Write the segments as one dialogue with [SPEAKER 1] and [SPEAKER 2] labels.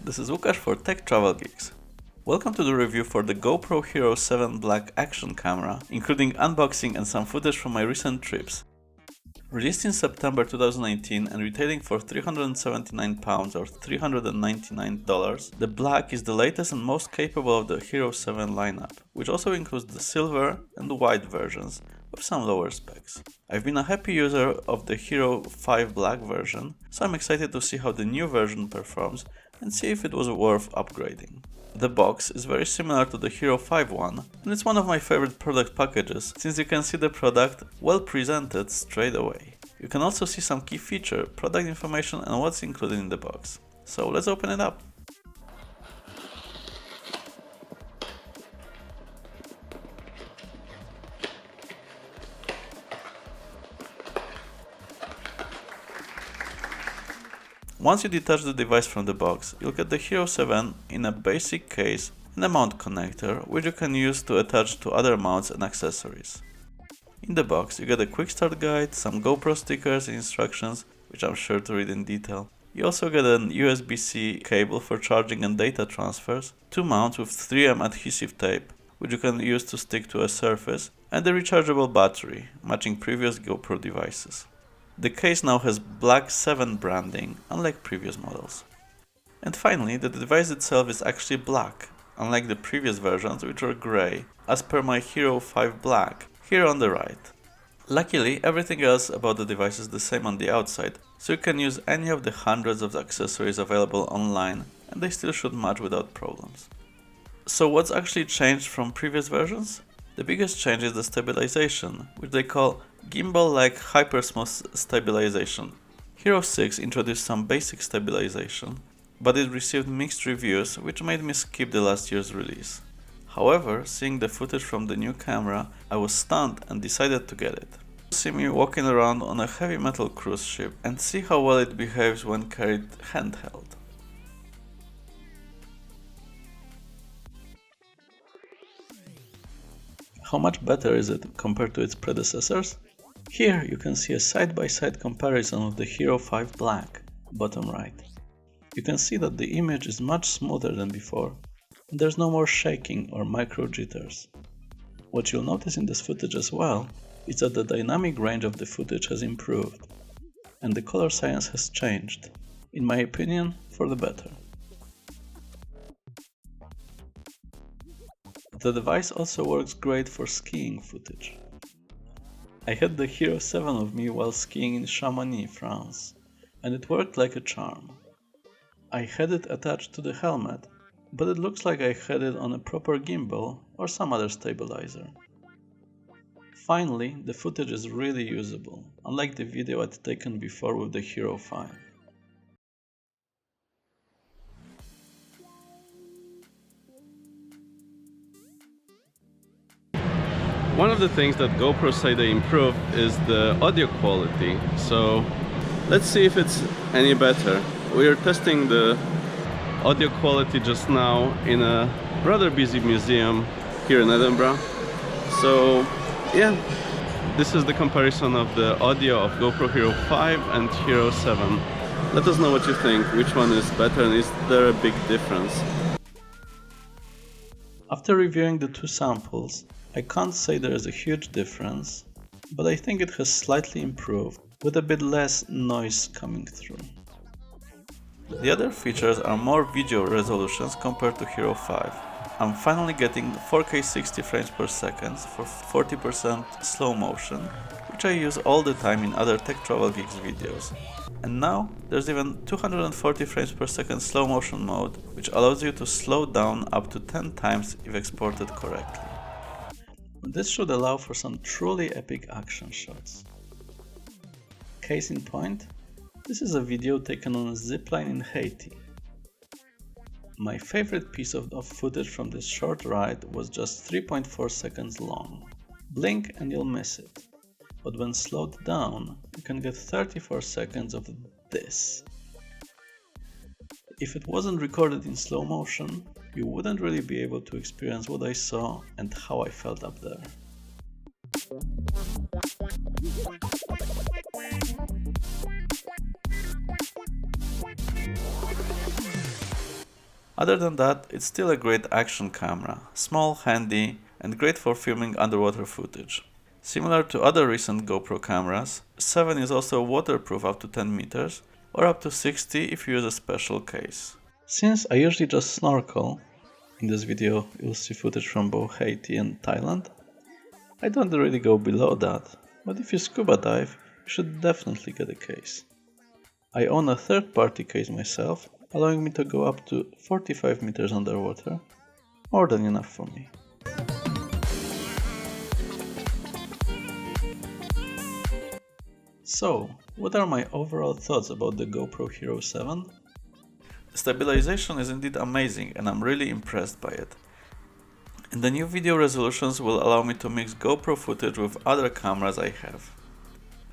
[SPEAKER 1] This is Lukasz for Tech Travel Geeks. Welcome to the review for the GoPro Hero 7 Black action camera, including unboxing and some footage from my recent trips. Released in September 2018 and retailing for £379 or $399, the Black is the latest and most capable of the Hero 7 lineup, which also includes the silver and the white versions, with some lower specs. I've been a happy user of the Hero 5 Black version, so I'm excited to see how the new version performs and see if it was worth upgrading. The box is very similar to the Hero 5 one, and it's one of my favorite product packages since you can see the product well presented straight away. You can also see some key feature, product information and what's included in the box. So let's open it up. Once you detach the device from the box, you'll get the Hero 7 in a basic case and a mount connector, which you can use to attach to other mounts and accessories. In the box, you get a quick start guide, some GoPro stickers and instructions, which I'm sure to read in detail. You also get an USB-C cable for charging and data transfers, two mounts with 3M adhesive tape, which you can use to stick to a surface, and a rechargeable battery, matching previous GoPro devices. The case now has Black 7 branding, unlike previous models. And finally, the device itself is actually black, unlike the previous versions which were grey, as per my Hero 5 Black, here on the right. Luckily, everything else about the device is the same on the outside, so you can use any of the hundreds of accessories available online, and they still should match without problems. So what's actually changed from previous versions? The biggest change is the stabilization, which they call gimbal-like hypersmooth stabilization. Hero 6 introduced some basic stabilization, but it received mixed reviews, which made me skip the last year's release. However, seeing the footage from the new camera, I was stunned and decided to get it. See me walking around on a heavy metal cruise ship and see how well it behaves when carried handheld. How much better is it compared to its predecessors? Here you can see a side-by-side comparison of the Hero 5 Black, bottom right. You can see that the image is much smoother than before, and there's no more shaking or micro jitters. What you'll notice in this footage as well is that the dynamic range of the footage has improved, and the color science has changed, in my opinion, for the better. The device also works great for skiing footage. I had the Hero 7 with me while skiing in Chamonix, France, and it worked like a charm. I had it attached to the helmet, but it looks like I had it on a proper gimbal or some other stabilizer. Finally, the footage is really usable, unlike the video I'd taken before with the Hero 5.
[SPEAKER 2] One of the things that GoPro say they improved is the audio quality, so let's see if it's any better. We are testing the audio quality just now in a rather busy museum here in Edinburgh. So yeah, this is the comparison of the audio of GoPro Hero 5 and Hero 7. Let us know what you think, which one is better and is there a big difference?
[SPEAKER 1] After reviewing the two samples, I can't say there is a huge difference, but I think it has slightly improved, with a bit less noise coming through. The other features are more video resolutions compared to Hero 5. I'm finally getting 4K 60 frames per second for 40% slow motion, which I use all the time in other Tech Travel Geeks videos. And now there's even 240 frames per second slow motion mode, which allows you to slow down up to 10 times if exported correctly. This should allow for some truly epic action shots. Case in point, this is a video taken on a zipline in Haiti. My favorite piece of footage from this short ride was just 3.4 seconds long. Blink and you'll miss it. But when slowed down, you can get 34 seconds of this. If it wasn't recorded in slow motion, you wouldn't really be able to experience what I saw and how I felt up there. Other than that, it's still a great action camera, small, handy, and great for filming underwater footage. Similar to other recent GoPro cameras, 7 is also waterproof up to 10 meters, or up to 60 if you use a special case. Since I usually just snorkel, in this video you'll see footage from both Haiti and Thailand, I don't really go below that, but if you scuba dive, you should definitely get a case. I own a third-party case myself, allowing me to go up to 45 meters underwater, more than enough for me. So, what are my overall thoughts about the GoPro Hero 7? Stabilization is indeed amazing and I'm really impressed by it. And the new video resolutions will allow me to mix GoPro footage with other cameras I have.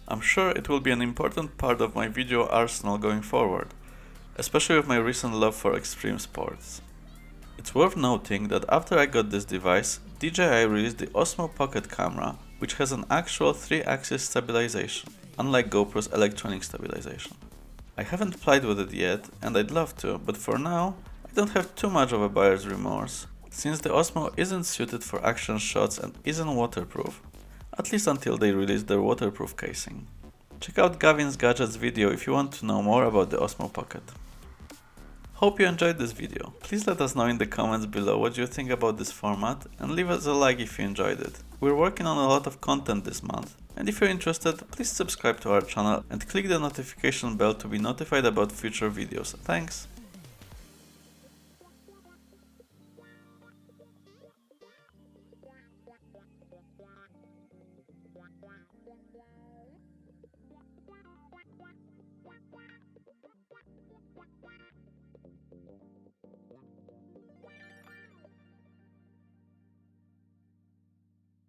[SPEAKER 1] I'm sure it will be an important part of my video arsenal going forward, especially with my recent love for extreme sports. It's worth noting that after I got this device, DJI released the Osmo Pocket camera, which has an actual 3-axis stabilization, unlike GoPro's electronic stabilization. I haven't played with it yet, and I'd love to, but for now, I don't have too much of a buyer's remorse, since the Osmo isn't suited for action shots and isn't waterproof, at least until they release their waterproof casing. Check out Gavin's Gadgets video if you want to know more about the Osmo Pocket. Hope you enjoyed this video. Please let us know in the comments below what you think about this format and leave us a like if you enjoyed it. We're working on a lot of content this month, and if you're interested, please subscribe to our channel and click the notification bell to be notified about future videos. Thanks!